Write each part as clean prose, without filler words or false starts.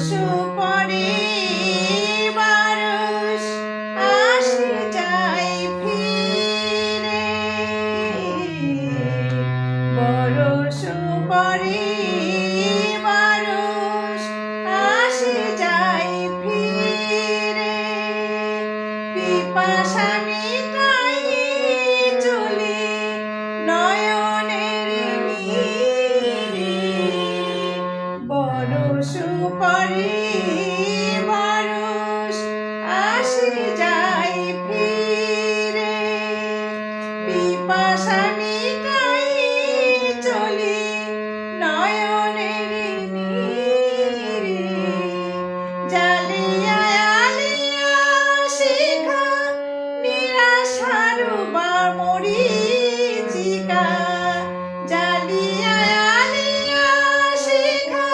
সুপরে bars আসে যায় ফিরে, বড় সুপরে বারস আসে যায় ফিরে, পিপাসা মিটাই চলে নয়নের নীরে, বড় সুপরে বারস আসে যায় ফিরে, পিপাসা মিটাই চলে নয়নের নীরে, জালিয়া আলিয়া শিখা নিরাশার মরীচিকা, জালিয়া আলিয়া শিখা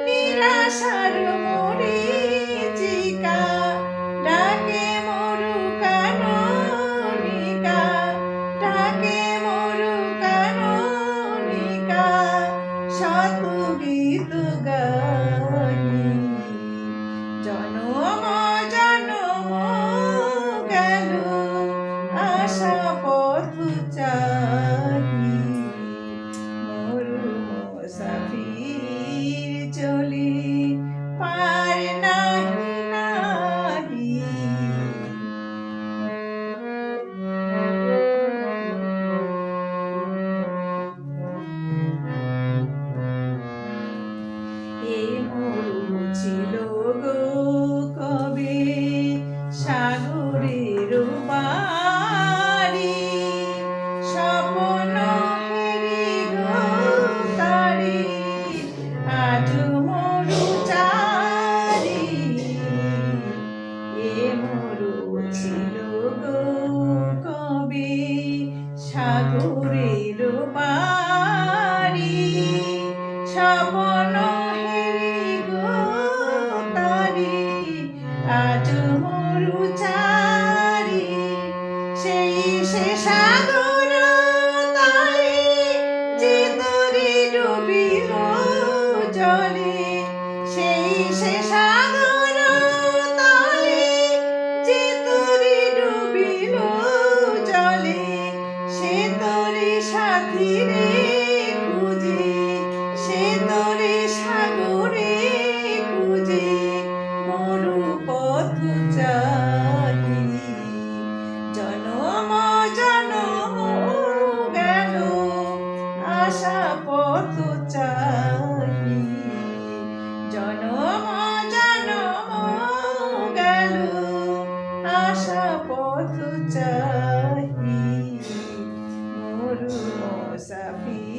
নিরাশার মরীচিকা, ডাকে মরু কাননিকা, ডাকে মরু কাননিকা, শত গীত গাহি জনম জনম গেল আশা পথ চাহি, মরু মুসাফির চলি পার নাহি নাহি। এ মরু ছিল গো কবে সাগরের বাড়ি, স্বপ্ন হেরি গো তারি আজ মরু চারি, এ মরু ছিল গো কবে সাগরের বাড়ি, স্বপ্ন হেরি গো তারি আজ মরু চারি, সেই সে সাগর তলে যে তরি ডুবিল জলে, সেই সে সাগর তলে যে তরি ডুবিল জলে, সে তরি সাথী রে খুঁজে, সে তরি সাগরে খুঁজে মরু পথ চাহি, জনম জনম গেল আশা পথ চাহি, জনম জনম গেল আশা পথ চাহি, মরু মুসাফির